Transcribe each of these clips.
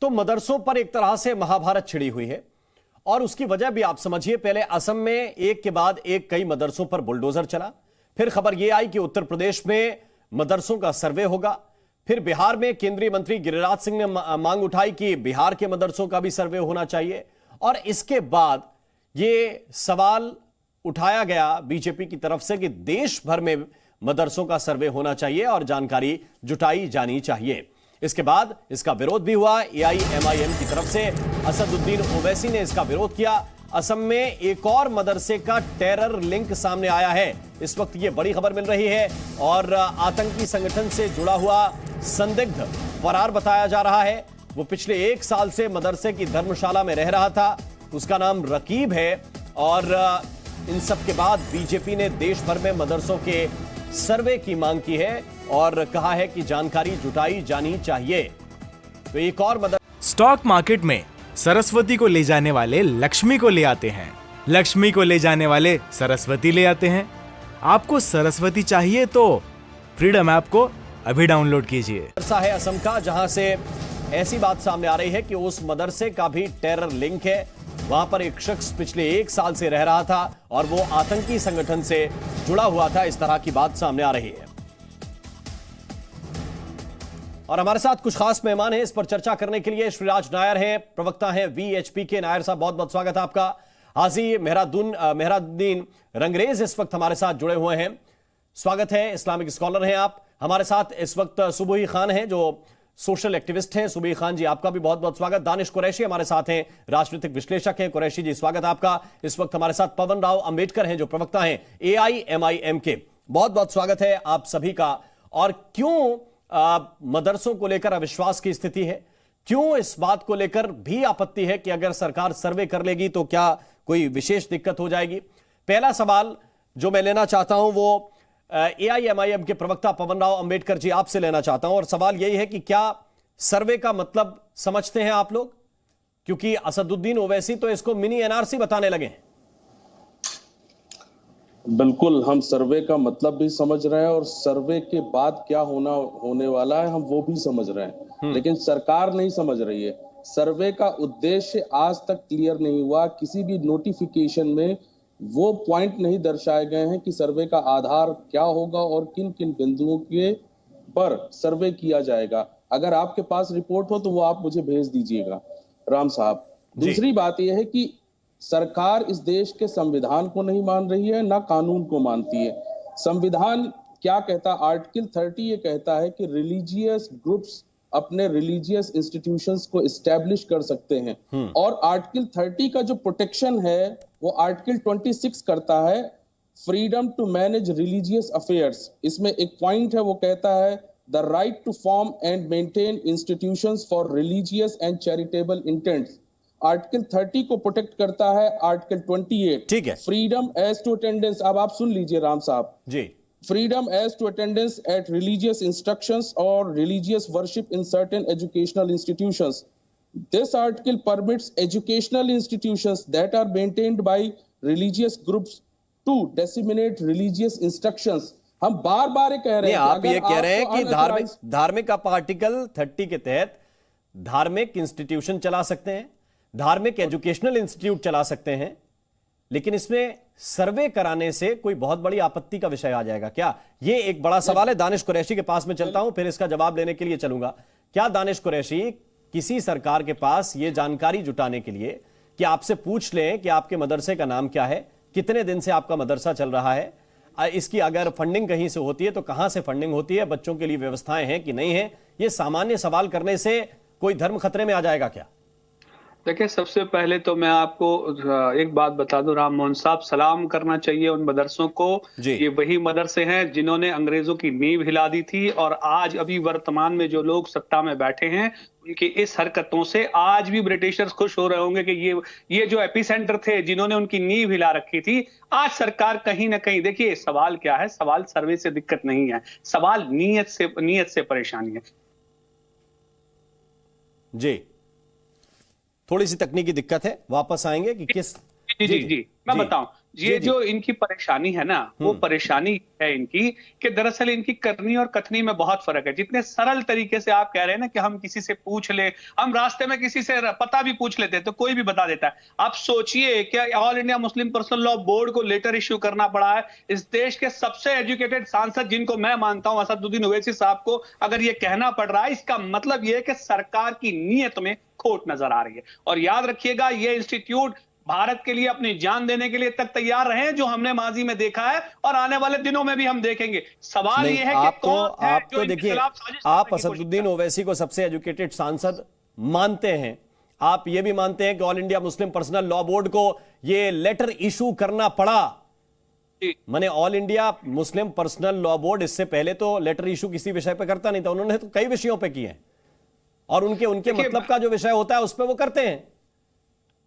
तो मदरसों पर एक तरह से महाभारत छिड़ी हुई है और उसकी वजह भी आप समझिए। पहले असम में एक के बाद एक कई मदरसों पर बुलडोजर चला, फिर खबर यह आई कि उत्तर प्रदेश में मदरसों का सर्वे होगा, फिर बिहार में केंद्रीय मंत्री गिरिराज सिंह ने मांग उठाई कि बिहार के मदरसों का भी सर्वे होना चाहिए। और इसके बाद यह सवाल उठाया गया बीजेपी की तरफ से कि देश भर में मदरसों का सर्वे होना चाहिए और जानकारी जुटाई जानी चाहिए। इसके बाद इसका विरोध भी हुआ। एआईएमआईएम की तरफ से असदुद्दीन ओवैसी ने इसका विरोध किया। असम में एक और मदरसे का टेरर लिंक सामने आया है, इस वक्त यह बड़ी खबर मिल रही है और आतंकी संगठन से जुड़ा हुआ संदिग्ध फरार बताया जा रहा है। वो पिछले 1 साल से मदरसे की धर्मशाला में रह रहा था, उसका नाम रकीब है। और इन सब के बाद बीजेपी ने देश भर में मदरसों के सर्वे की मांग की है और कहा है कि जानकारी जुटाई जानी चाहिए। तो एक और स्टॉक मार्केट में सरस्वती को ले जाने वाले लक्ष्मी को ले आते हैं, लक्ष्मी को ले जाने वाले सरस्वती ले आते हैं। आपको सरस्वती चाहिए तो फ्रीडम ऐप को अभी डाउनलोड कीजिए। मदरसा है असम का, जहां से ऐसी बात सामने आ रही है कि उस मदरसे का भी टेरर लिंक है। वहां पर एक शख्स पिछले 1 साल से रह रहा था और वो आतंकी संगठन से जुड़ा हुआ था, इस तरह की बात सामने आ रही है। और हमारे साथ कुछ खास मेहमान हैं इस पर चर्चा करने के लिए। श्रीराज नायर हैं, प्रवक्ता हैं वीएचपी के। नायर साहब, बहुत बहुत स्वागत है आपका। हाजी मेहराद्दीन रंगरेज इस वक्त हमारे साथ जुड़े हुए हैं, स्वागत है। इस्लामिक स्कॉलर हैं आप। हमारे साथ इस वक्त सुबही खान हैं जो सोशल एक्टिविस्ट हैं। सुबही खान जी, आपका भी बहुत बहुत स्वागत। दानिश कुरैशी हमारे साथ हैं, राजनीतिक विश्लेषक हैं। कुरैशी जी, स्वागत आपका। इस वक्त हमारे साथ पवन राव अंबेडकर हैं जो प्रवक्ता हैं एआईएमआईएम के। बहुत बहुत स्वागत है आप सभी का। और क्यों मदरसों को लेकर अविश्वास की स्थिति है, क्यों इस बात को लेकर भी आपत्ति है कि अगर सरकार सर्वे कर लेगी तो क्या कोई विशेष दिक्कत हो जाएगी? पहला सवाल जो मैं लेना चाहता हूं वो एआईएमआईएम के प्रवक्ता पवन राव अंबेडकर जी आपसे लेना चाहता हूं। और सवाल यही है कि क्या सर्वे का मतलब समझते हैं आप लोग? क्योंकि असदुद्दीन ओवैसी तो इसको मिनी एनआरसी बताने लगे हैं। बिल्कुल, हम सर्वे का मतलब भी समझ रहे हैं और सर्वे के बाद क्या होने वाला है हम वो भी समझ रहे हैं, लेकिन सरकार नहीं समझ रही है। सर्वे का उद्देश्य आज तक क्लियर नहीं हुआ। किसी भी नोटिफिकेशन में वो पॉइंट नहीं दर्शाए गए हैं कि सर्वे का आधार क्या होगा और किन किन बिंदुओं के पर सर्वे किया जाएगा। अगर आपके पास रिपोर्ट हो तो वो आप मुझे भेज दीजिएगा, राम साहब। दूसरी बात यह है कि सरकार इस देश के संविधान को नहीं मान रही है, ना कानून को मानती है। संविधान क्या कहता है? आर्टिकल 30 ये कहता है कि रिलीजियस ग्रुप्स अपने रिलीजियस इंस्टीट्यूशंस को एस्टैब्लिश कर सकते हैं। और आर्टिकल 30 का जो प्रोटेक्शन है वो आर्टिकल 26 करता है, freedom to manage religious affairs. इसमें एक पॉइंट है, वो कहता है the right to form and maintain institutions for religious and charitable intents. Article 30 को प्रोटेक्ट करता है आर्टिकल 28। ठीक है। फ्रीडम एज टू अटेंडेंस, अब आप सुन लीजिए राम साहब ji. Freedom as to attendance at religious instructions और religious worship in certain educational institutions. This article permits educational institutions that are maintained by religious groups to disseminate religious instructions. हम बार बार कह रहे हैं, आप ये कह रहे हैं कि धार्मिक आप आर्टिकल 30 के तहत धार्मिक इंस्टीट्यूशन चला सकते हैं, धार्मिक एजुकेशनल इंस्टीट्यूट चला सकते हैं, लेकिन इसमें सर्वे कराने से कोई बहुत बड़ी आपत्ति का विषय आ जाएगा क्या? यह एक बड़ा सवाल है। दानिश कुरैशी के पास में चलता हूं, फिर इसका जवाब लेने के लिए चलूंगा। क्या दानिश कुरैशी, किसी सरकार के पास यह जानकारी जुटाने के लिए कि आपसे पूछ लें कि आपके मदरसे का नाम क्या है, कितने दिन से आपका मदरसा चल रहा है, इसकी अगर फंडिंग कहीं से होती है तो कहां से फंडिंग होती है, बच्चों के लिए व्यवस्थाएं हैं कि नहीं है, यह सामान्य सवाल करने से कोई धर्म खतरे में आ जाएगा क्या? देखिए, सबसे पहले तो मैं आपको एक बात बता दूं राम मोहन साहब, सलाम करना चाहिए उन मदरसों को। ये वही मदरसे हैं जिन्होंने अंग्रेजों की नींव हिला दी थी और आज अभी वर्तमान में जो लोग सत्ता में बैठे हैं उनकी इस हरकतों से आज भी ब्रिटिशर्स खुश हो रहे होंगे कि ये जो एपिसेंटर थे जिन्होंने उनकी नींव हिला रखी थी, आज सरकार कहीं ना कहीं, देखिए सवाल क्या है, सवाल सर्वे से दिक्कत नहीं है, सवाल नीयत से परेशानी है। जी, थोड़ी सी तकनीकी दिक्कत है, वापस आएंगे कि किस जी मैं बताऊं, ये जो इनकी परेशानी है ना, वो परेशानी है इनकी कि दरअसल इनकी करनी और कथनी में बहुत फर्क है। जितने सरल तरीके से आप कह रहे हैं ना कि हम किसी से पूछ ले, हम रास्ते में किसी से पता भी पूछ लेते हैं तो कोई भी बता देता है। आप सोचिए क्या all India Muslim personal law board को लेटर इश्यू करना पड़ा है इस देश के सबसे एजुकेटेड सांसद जिनको मैं मानता हूं असदुद्दीन ओवैसी साहब को, अगर ये कहना पड़ रहा है, इसका मतलब ये है कि सरकार की नीयत में खोट नजर आ रही है। और याद रखिएगा, ये इंस्टीट्यूट भारत के लिए अपनी जान देने के लिए तक तैयार रहे, जो हमने माजी में देखा है और आने वाले दिनों में भी हम देखेंगे। सवाल यह है कि कौन है जो इनके खिलाफ साजिश करने की कोशिश कर रहा है। आप असदुद्दीन ओवैसी को सबसे एजुकेटेड सांसद मानते हैं, आप ये भी मानते हैं कि all India Muslim personal law board को ये लेटर इशू करना पड़ा। माने all India Muslim personal law board इससे पहले तो लेटर इशू किसी विषय पे करता नहीं था, उन्होंने तो कई विषयों पे किए हैं और उनके मतलब का जो विषय होता है उस पर वो करते हैं।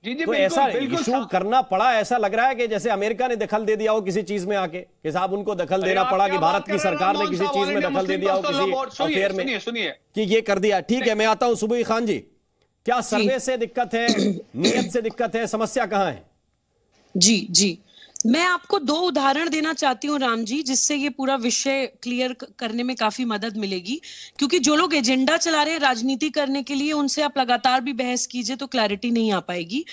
जी तो ऐसा इशू करना पड़ा, ऐसा लग रहा है कि जैसे अमेरिका ने दखल दे दिया हो किसी चीज में आके, कि साहब उनको दखल देना पड़ा कि भारत की सरकार ने किसी चीज में दखल दे दिया हो किसी अफेयर में कि ये कर दिया। ठीक है, मैं आता हूं सुबुई खान जी, क्या सर्वे से दिक्कत है, नियत से दिक्कत है, समस्या कहां है? जी मैं आपको 2 उदाहरण देना चाहती हूँ राम जी, जिससे ये पूरा विषय क्लियर करने में काफी मदद मिलेगी। क्योंकि जो लोग एजेंडा चला रहे हैं राजनीति करने के लिए, उनसे आप लगातार भी बहस कीजिए तो क्लैरिटी नहीं आ पाएगी।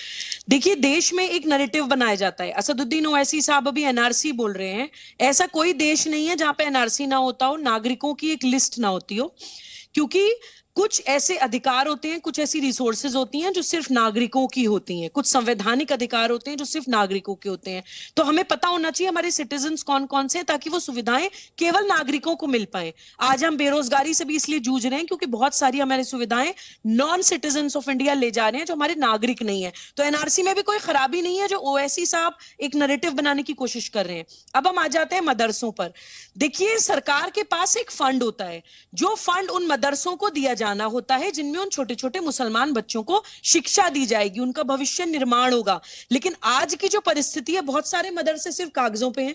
देखिए, देश में एक नैरेटिव बनाया जाता है। असदुद्दीन ओवैसी साहब अभी एनआरसी बोल रहे हैं, ऐसा कोई देश नहीं है जहां पे एनआरसी ना होता हो, नागरिकों की एक लिस्ट ना होती हो। क्योंकि कुछ ऐसे अधिकार होते हैं, कुछ ऐसी रिसोर्सेज होती हैं जो सिर्फ नागरिकों की होती हैं, कुछ संवैधानिक अधिकार होते हैं जो सिर्फ नागरिकों के होते हैं। तो हमें पता होना चाहिए हमारे सिटीजन्स कौन कौन से हैं, ताकि वो सुविधाएं केवल नागरिकों को मिल पाए। आज हम बेरोजगारी से भी इसलिए जूझ रहे हैं क्योंकि बहुत सारी हमारी सुविधाएं नॉन सिटीजन्स ऑफ इंडिया ले जा रहे हैं जो हमारे नागरिक नहीं है। तो एनआरसी में भी कोई खराबी नहीं है जो ओवैसी साहब एक नैरेटिव बनाने की कोशिश कर रहे हैं। अब हम आ जाते हैं मदरसों पर। देखिए, सरकार के पास एक फंड होता है, जो फंड उन मदरसों को दिया जाना होता है जिनमें उन छोटे छोटे मुसलमान बच्चों को शिक्षा दी जाएगी, उनका भविष्य निर्माण होगा। लेकिन आज की जो परिस्थिति है, बहुत सारे मदरसे सिर्फ कागजों पे हैं,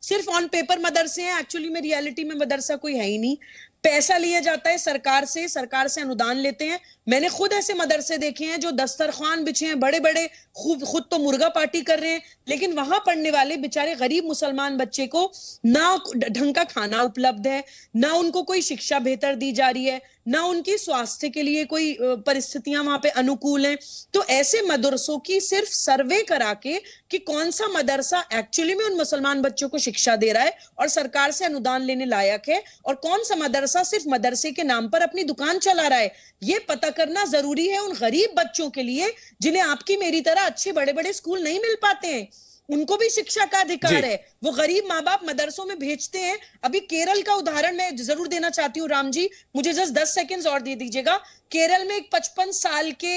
सिर्फ ऑन पेपर मदरसे हैं। एक्चुअली में रियलिटी में मदरसा कोई है ही नहीं। पैसा लिया जाता है सरकार से अनुदान लेते हैं। मैंने खुद ऐसे मदरसे देखे हैं जो दस्तरखान बिछे हैं, बड़े बड़े, खुद तो मुर्गा पार्टी कर रहे हैं, लेकिन वहां पढ़ने वाले बेचारे गरीब मुसलमान बच्चे को ना ढंग का खाना उपलब्ध है, ना उनको कोई शिक्षा बेहतर दी जा रही है, ना उनकी स्वास्थ्य के लिए कोई परिस्थितियां वहां पे अनुकूल हैं। तो ऐसे मदरसों की सिर्फ सर्वे करा के कि कौन सा मदरसा एक्चुअली में उन मुसलमान बच्चों को शिक्षा दे रहा है और सरकार से अनुदान लेने लायक है, और कौन सा मदरसा सिर्फ मदरसे के नाम पर अपनी दुकान चला रहा है, ये पता करना जरूरी है उन गरीब बच्चों के लिए जिन्हें आपकी मेरी तरह अच्छे बड़े बड़े स्कूल नहीं मिल पाते हैं। उनको भी शिक्षा का अधिकार है, वो गरीब माँ बाप मदरसों में भेजते हैं। अभी केरल का उदाहरण मैं जरूर देना चाहती हूँ राम जी, मुझे जस्ट 10 सेकेंड्स और दे दीजिएगा। केरल में एक 55 साल के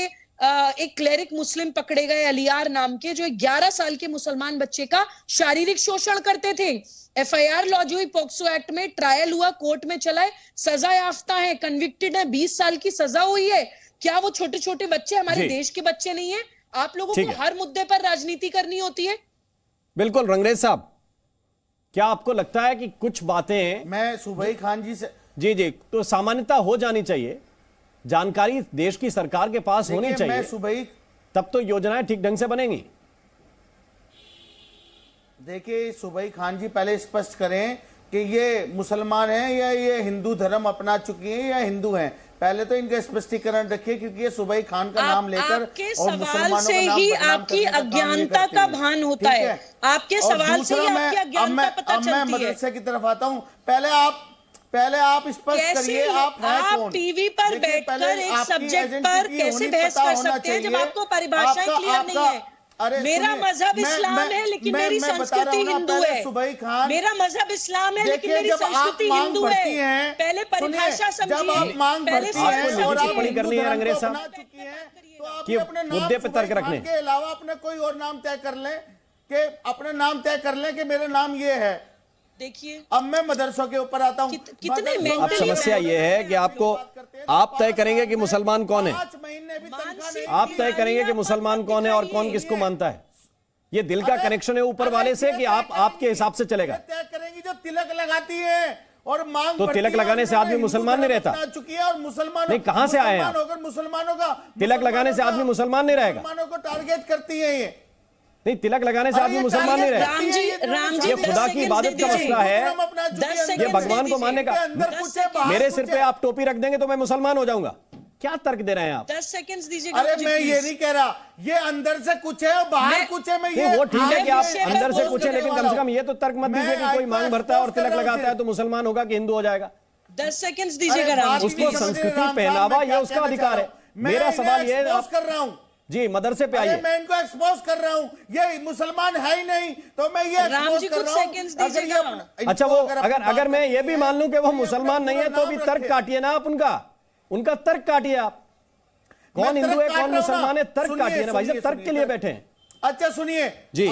एक क्लेरिक मुस्लिम पकड़े गए, अलियार नाम के, जो 11 साल के मुसलमान बच्चे का शारीरिक शोषण करते थे। एफआईआर लॉन्च हुई पॉक्सो एक्ट में, ट्रायल हुआ, कोर्ट में चला है, सजा याफ्ता है, कन्विक्टेड है, 20 साल की सजा हुई है। क्या वो छोटे छोटे बच्चे हमारे देश के बच्चे नहीं है? आप लोगों को हर मुद्दे पर राजनीति करनी होती है। बिल्कुल। रंगरेज साहब, क्या आपको लगता है कि कुछ बातें, मैं सुबई खान जी से जी तो सामान्यता हो जानी चाहिए, जानकारी देश की सरकार के पास होनी चाहिए, मैं सुबई, तब तो योजनाएं ठीक ढंग से बनेंगी। देखिए सुबई खान जी, पहले स्पष्ट करें कि ये मुसलमान हैं या ये हिंदू धर्म अपना चुकी हैं या हिंदू हैं। पहले तो इनका स्पष्टीकरण रखिए, क्योंकि ये सुबई खान का नाम लेकर आपके सवाल से ही आपकी अज्ञानता का भान होता है। आपके सवाल से ही आपकी अज्ञानता पता चलती है। मैं मदरसे की तरफ आता हूँ। पहले आप स्पष्ट करिए, आप टीवी पर बैठकर एक सब्जेक्ट पर कैसे बहस कर सकते हैं जब आपको परिभाषाएं क्लियर नहीं है? मेरा मजहब इस्लाम है लेकिन मेरी संस्कृति हिंदू है। मेरा मजहब इस्लाम है लेकिन मेरी संस्कृति हिंदू है। पहले परिभाषा समझिए। जब आप मांग बढ़ती है और आप करनी है अंग्रेज साहब तो आप अपने मुद्दे पे तर्क रखने के अलावा अपने कोई और नाम तय कर लें, कि अपना नाम तय कर लें कि मेरा नाम ये है। देखिए, अब मैं मदरसों के ऊपर आता हूँ। कितने अब समस्या ये है कि आप तय करेंगे कि मुसलमान कौन है, 5 महीने भी तनख्वाह नहीं, आप तय करेंगे कि मुसलमान कौन है और कौन किसको मानता है। ये दिल का कनेक्शन है ऊपर वाले से कि आप आपके हिसाब से चलेगा। तय करेंगी जो तिलक लगाती है और मांग, तो तिलक लगाने से आदमी मुसलमान नहीं रहता। चुकी है और मुसलमान नहीं, कहां से आए हैं? मुसलमानों का तिलक लगाने से आदमी मुसलमान नहीं रहेगा। मुसलमानों को टारगेट करती है ये। नहीं, तिलक लगाने से आदमी मुसलमान नहीं रहे। राम जी ये खुदा की इबादत का मसला है, ये भगवान को मानने का। मेरे सिर पे आप टोपी रख देंगे तो मैं मुसलमान हो जाऊंगा, क्या तर्क दे रहे हैं आप? 10 सेकंड्स दीजिएगा। अरे मैं ये नहीं कह रहा, ये अंदर से कुछ है और बाहर कुछ है। मैं ये वो ठीक है कि आप अंदर से कुछ है, लेकिन कम से कम ये तो तर्क मत दीजिए कि कोई मांग भरता है और तिलक लगाता है तो मुसलमान होगा कि हिंदू हो जाएगा। 10 सेकंड्स दीजिएगा राम जी। उसको संस्कृति पहनावा ये उसका अधिकार है। मेरा सवाल ये कर रहा हूँ जी, मदरसे पे आइए। मैं इनको एक्सपोज कर रहा हूँ, ये मुसलमान है ही नहीं तो मैं ये राम जी कुछ सेकंड्स दीजिएगा। अच्छा, वो अगर मैं ये भी मान लूं कि वो मुसलमान नहीं है तो भी तर्क काटिए ना आप, उनका तर्क काटिए आप। कौन हिंदू है कौन मुसलमान है, तर्क काटिए ना भाई साहब, तर्क के लिए बैठे हैं। अच्छा सुनिए जी,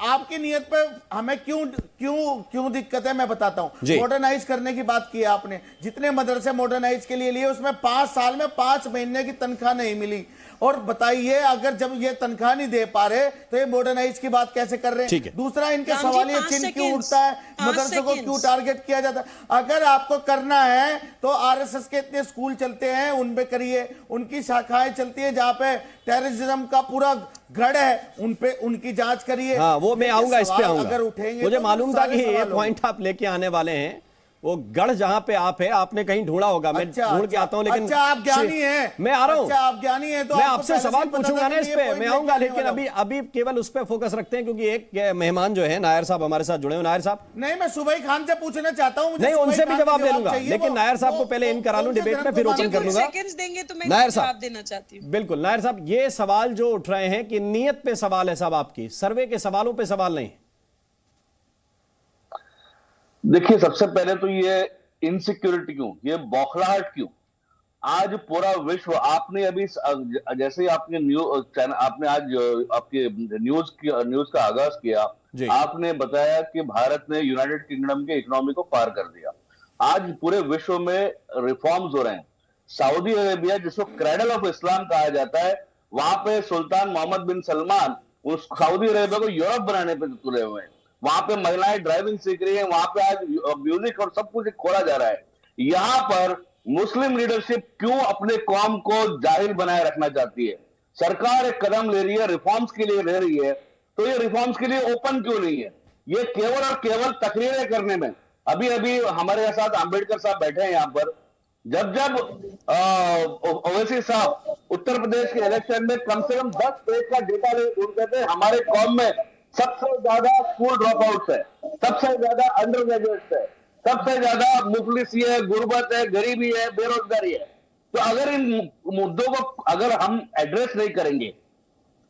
आपकी नियत पे हमें क्यों दिक्कत है मैं बताता हूं। मॉडर्नाइज करने की बात की है आपने, जितने मदरसे मॉडर्नाइज के लिए लिए उसमें 5 साल में 5 महीने की तनख्वाह नहीं मिली। और बताइए, अगर जब ये तनख्वाह नहीं दे पा रहे तो ये मॉडर्नाइज की बात कैसे कर रहे हैं? दूसरा, इनके सवाल ये चिन्ह क्यों उठता है, मदरसों को क्यों टारगेट किया जाता है? अगर आपको करना है तो आरएसएस के इतने स्कूल चलते हैं उनपे करिए, उनकी शाखाएं चलती है जहां पे टेररिज्म का पूरा गढ़ है, उनपे उनकी जांच करिए। हाँ, वो मैं आऊंगा, इस पे आऊंगा। अगर उठेंगे मुझे मालूम था कि ये पॉइंट आप लेके आने वाले हैं। वो गढ़ जहां पे आप है, आपने कहीं ढूंढा होगा, मैं ढूंढ के आता हूं। लेकिन अच्छा, आप ज्ञानी हैं, मैं आ रहा हूं। अच्छा, आप ज्ञानी हैं तो मैं आपसे सवाल पूछूंगा ना, इस पे मैं आऊंगा, लेकिन अभी केवल उस पे फोकस रखते हैं क्योंकि एक मेहमान जो है नायर साहब हमारे साथ जुड़े हैं। नायर साहब, नहीं, मैं सुबई खान से पूछना चाहता हूं। नहीं, उनसे भी जवाब दे लूंगा, लेकिन नायर साहब को पहले इन करा लूं डिबेट में, फिर ओपन कर लूंगा। नायर साहब देना चाहती हूँ। बिल्कुल नायर साहब, ये सवाल जो उठ रहे हैं कि नीयत पे सवाल है साहब, आपकी सर्वे के सवालों पे सवाल नहीं। देखिए, सबसे पहले तो ये इनसिक्योरिटी क्यों, ये बौखलाहट क्यों? आज पूरा विश्व, आपने अभी जैसे ही आपने आपने आज आपके न्यूज का आगाज किया, आपने बताया कि भारत ने यूनाइटेड किंगडम के इकोनॉमी को पार कर दिया। आज पूरे विश्व में रिफॉर्म्स हो रहे हैं। सऊदी अरेबिया, जिसको क्रेडल ऑफ इस्लाम कहा जाता है, वहां पे सुल्तान मोहम्मद बिन सलमान उस सऊदी अरेबिया को यूरोप बनाने पे तुले हुए हैं। वहां पे महिलाएं ड्राइविंग सीख रही हैं, वहां पे आज म्यूजिक और सब कुछ खोला जा रहा है। यहां पर मुस्लिम लीडरशिप क्यों अपने कौम को जाहिल बनाए रखना चाहती है? सरकार एक कदम ले रही है, रिफॉर्म्स के लिए ले रही है, तो ये रिफॉर्म्स के लिए ओपन क्यों नहीं है? ये केवल और केवल तकरीरें करने में। अभी अभी हमारे साथ अंबेडकर साहब बैठे हैं यहाँ पर। जब ओवैसी साहब उत्तर प्रदेश के इलेक्शन में कम से कम 10 स्टेट का डेटा ले, कहते हैं हमारे कौम में सबसे ज्यादा स्कूल ड्रॉप आउट है, सबसे ज्यादा अंडर ग्रेजुएट है, सबसे ज्यादा मुफलिसी है, गुर्बत है, गरीबी है, बेरोजगारी है। तो अगर इन मुद्दों को अगर हम एड्रेस नहीं करेंगे,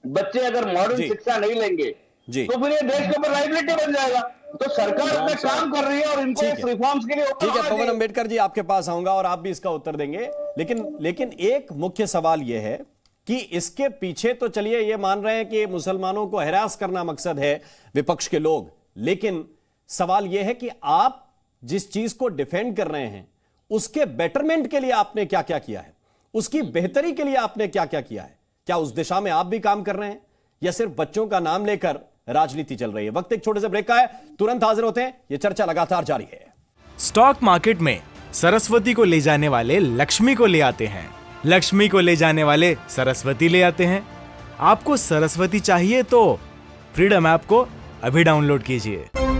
बच्चे अगर मॉडर्न शिक्षा नहीं लेंगे, तो फिर ये देश के ऊपर लाइबिलिटी बन जाएगा। तो सरकार अपना काम कर रही है और इनको इस रिफॉर्म्स के लिए। ठीक है पवन अम्बेडकर जी, आपके पास आऊंगा और आप भी इसका उत्तर देंगे, लेकिन एक मुख्य सवाल यह है कि इसके पीछे तो चलिए ये मान रहे हैं कि मुसलमानों को हैरास करना मकसद है विपक्ष के लोग, लेकिन सवाल यह है कि आप जिस चीज को डिफेंड कर रहे हैं उसके बेटरमेंट के लिए आपने क्या क्या किया है, उसकी बेहतरी के लिए आपने क्या क्या किया है? क्या उस दिशा में आप भी काम कर रहे हैं या सिर्फ बच्चों का नाम लेकर राजनीति चल रही है? वक्त एक छोटे से ब्रेक का है, तुरंत हाजिर होते हैं, यह चर्चा लगातार जारी है। स्टॉक मार्केट में सरस्वती को ले जाने वाले लक्ष्मी को ले आते हैं, लक्ष्मी को ले जाने वाले सरस्वती ले आते हैं। आपको सरस्वती चाहिए तो फ्रीडम ऐप को अभी डाउनलोड कीजिए।